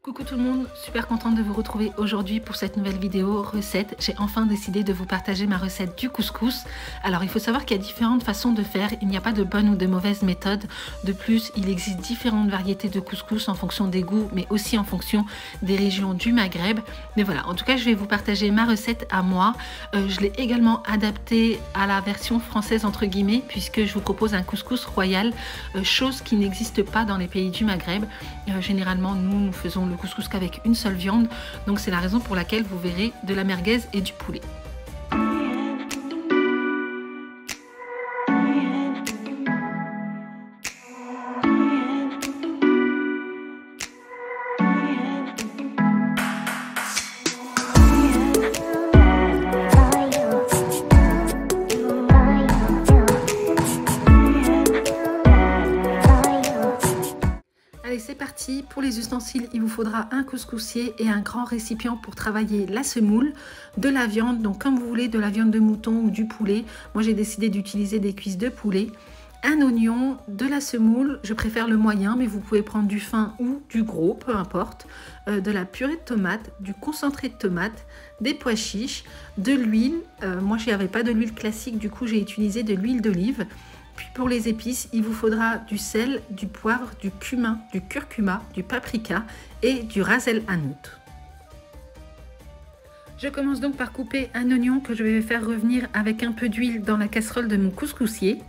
Coucou tout le monde, super contente de vous retrouver aujourd'hui pour cette nouvelle vidéo recette. J'ai enfin décidé de vous partager ma recette du couscous. Alors il faut savoir qu'il y a différentes façons de faire, il n'y a pas de bonne ou de mauvaise méthode. De plus, il existe différentes variétés de couscous en fonction des goûts, mais aussi en fonction des régions du Maghreb. Mais voilà, en tout cas je vais vous partager ma recette à moi. Je l'ai également adaptée à la version française entre guillemets, puisque je vous propose un couscous royal, chose qui n'existe pas dans les pays du Maghreb. Généralement nous faisons le couscous qu'avec une seule viande, donc c'est la raison pour laquelle vous verrez de la merguez et du poulet. Allez, c'est parti. Pour les ustensiles, il vous faudra un couscoussier et un grand récipient pour travailler la semoule, de la viande, donc comme vous voulez, de la viande de mouton ou du poulet. Moi, j'ai décidé d'utiliser des cuisses de poulet, un oignon, de la semoule, je préfère le moyen, mais vous pouvez prendre du fin ou du gros, peu importe, de la purée de tomate, du concentré de tomate, des pois chiches, de l'huile. Moi, je n'avais pas de l'huile classique, du coup, j'ai utilisé de l'huile d'olive. Puis pour les épices, il vous faudra du sel, du poivre, du cumin, du curcuma, du paprika et du ras el hanout. Je commence donc par couper un oignon que je vais faire revenir avec un peu d'huile dans la casserole de mon couscoussier.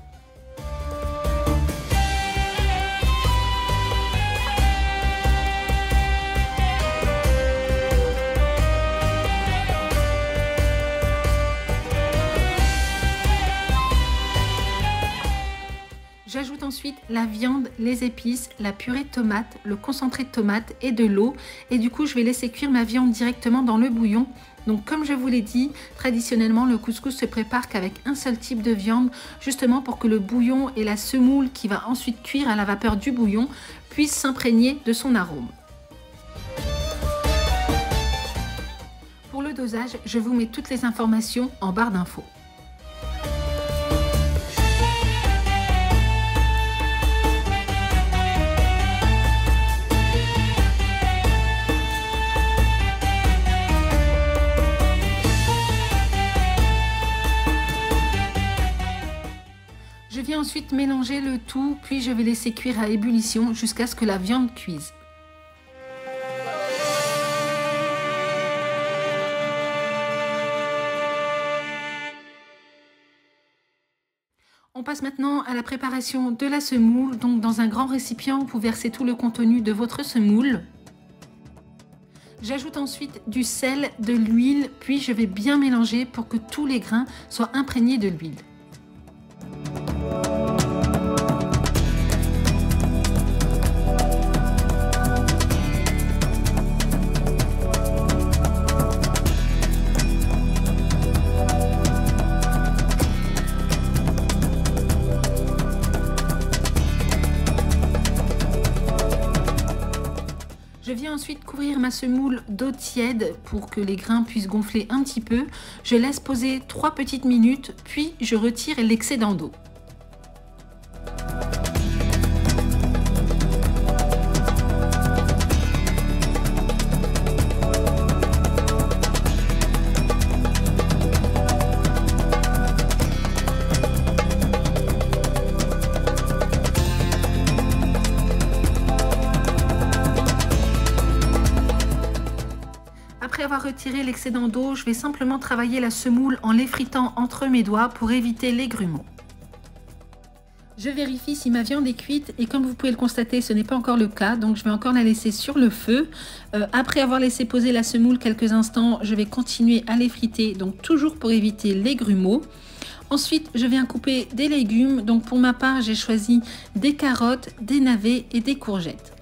J'ajoute ensuite la viande, les épices, la purée de tomate, le concentré de tomate et de l'eau. Et du coup, je vais laisser cuire ma viande directement dans le bouillon. Donc comme je vous l'ai dit, traditionnellement, le couscous se prépare qu'avec un seul type de viande, justement pour que le bouillon et la semoule qui va ensuite cuire à la vapeur du bouillon puissent s'imprégner de son arôme. Pour le dosage, je vous mets toutes les informations en barre d'infos. Je viens ensuite mélanger le tout, puis je vais laisser cuire à ébullition jusqu'à ce que la viande cuise. On passe maintenant à la préparation de la semoule. Donc dans un grand récipient, vous versez tout le contenu de votre semoule. J'ajoute ensuite du sel, de l'huile, puis je vais bien mélanger pour que tous les grains soient imprégnés de l'huile. Je viens ensuite couvrir ma semoule d'eau tiède pour que les grains puissent gonfler un petit peu. Je laisse poser 3 petites minutes, puis je retire l'excédent d'eau. Après avoir retiré l'excédent d'eau, je vais simplement travailler la semoule en l'effritant entre mes doigts pour éviter les grumeaux. Je vérifie si ma viande est cuite et comme vous pouvez le constater, ce n'est pas encore le cas, donc je vais encore la laisser sur le feu. Après avoir laissé poser la semoule quelques instants, je vais continuer à l'effriter, donc toujours pour éviter les grumeaux. Ensuite, je viens couper des légumes, donc pour ma part, j'ai choisi des carottes, des navets et des courgettes.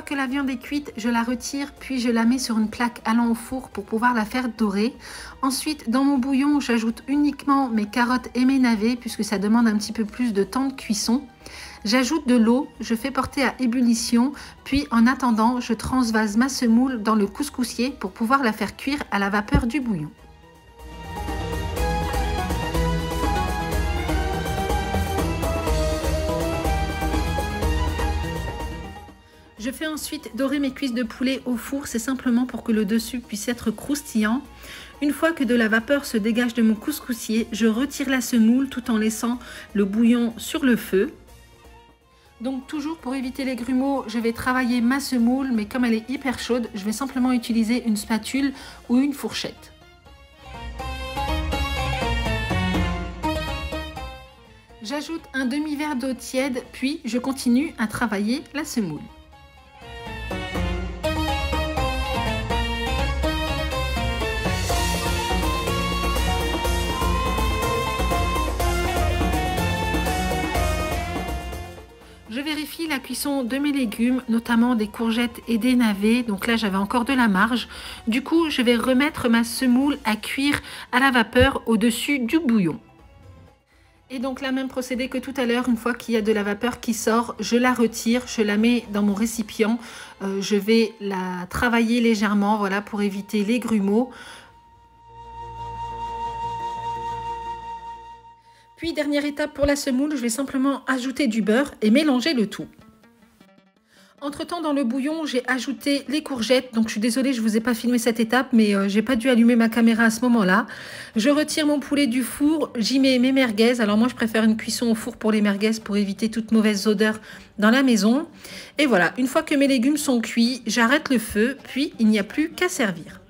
que la viande est cuite, je la retire, puis je la mets sur une plaque allant au four pour pouvoir la faire dorer. Ensuite, dans mon bouillon, j'ajoute uniquement mes carottes et mes navets, puisque ça demande un petit peu plus de temps de cuisson. J'ajoute de l'eau, je fais porter à ébullition, puis en attendant, je transvase ma semoule dans le couscoussier pour pouvoir la faire cuire à la vapeur du bouillon. Je fais ensuite dorer mes cuisses de poulet au four, c'est simplement pour que le dessus puisse être croustillant. Une fois que de la vapeur se dégage de mon couscoussier, je retire la semoule tout en laissant le bouillon sur le feu. Donc toujours pour éviter les grumeaux, je vais travailler ma semoule, mais comme elle est hyper chaude, je vais simplement utiliser une spatule ou une fourchette. J'ajoute un demi-verre d'eau tiède, puis je continue à travailler la semoule. Je vérifie la cuisson de mes légumes, notamment des courgettes et des navets. Donc là, j'avais encore de la marge. Du coup, je vais remettre ma semoule à cuire à la vapeur au-dessus du bouillon. Et donc là, même procédé que tout à l'heure, une fois qu'il y a de la vapeur qui sort, je la retire, je la mets dans mon récipient. Je vais la travailler légèrement, voilà, pour éviter les grumeaux. Puis dernière étape pour la semoule, je vais simplement ajouter du beurre et mélanger le tout. Entre temps, dans le bouillon, j'ai ajouté les courgettes. Donc je suis désolée, je ne vous ai pas filmé cette étape, mais j'ai pas dû allumer ma caméra à ce moment-là. Je retire mon poulet du four, j'y mets mes merguez. Alors moi, je préfère une cuisson au four pour les merguez pour éviter toute mauvaise odeur dans la maison. Et voilà, une fois que mes légumes sont cuits, j'arrête le feu, puis il n'y a plus qu'à servir.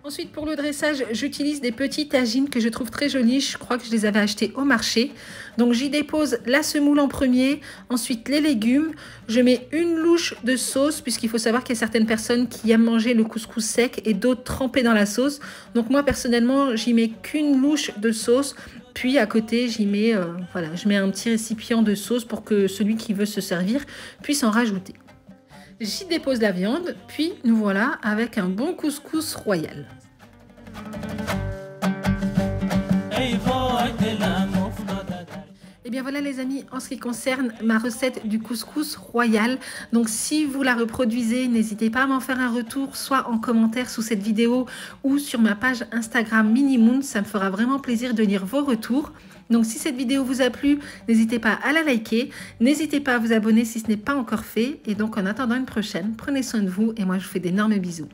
Ensuite, pour le dressage, j'utilise des petits tagines que je trouve très jolis. Je crois que je les avais achetés au marché. Donc, j'y dépose la semoule en premier, ensuite les légumes. Je mets une louche de sauce, puisqu'il faut savoir qu'il y a certaines personnes qui aiment manger le couscous sec et d'autres trempés dans la sauce. Donc, moi, personnellement, j'y mets qu'une louche de sauce. Puis, à côté, j'y mets, voilà, je mets un petit récipient de sauce pour que celui qui veut se servir puisse en rajouter. J'y dépose la viande, puis nous voilà avec un bon couscous royal. Et bien voilà les amis, en ce qui concerne ma recette du couscous royal. Donc si vous la reproduisez, n'hésitez pas à m'en faire un retour, soit en commentaire sous cette vidéo ou sur ma page Instagram Minimoon. Ça me fera vraiment plaisir de lire vos retours. Donc si cette vidéo vous a plu, n'hésitez pas à la liker, n'hésitez pas à vous abonner si ce n'est pas encore fait. Et donc en attendant une prochaine, prenez soin de vous et moi je vous fais d'énormes bisous.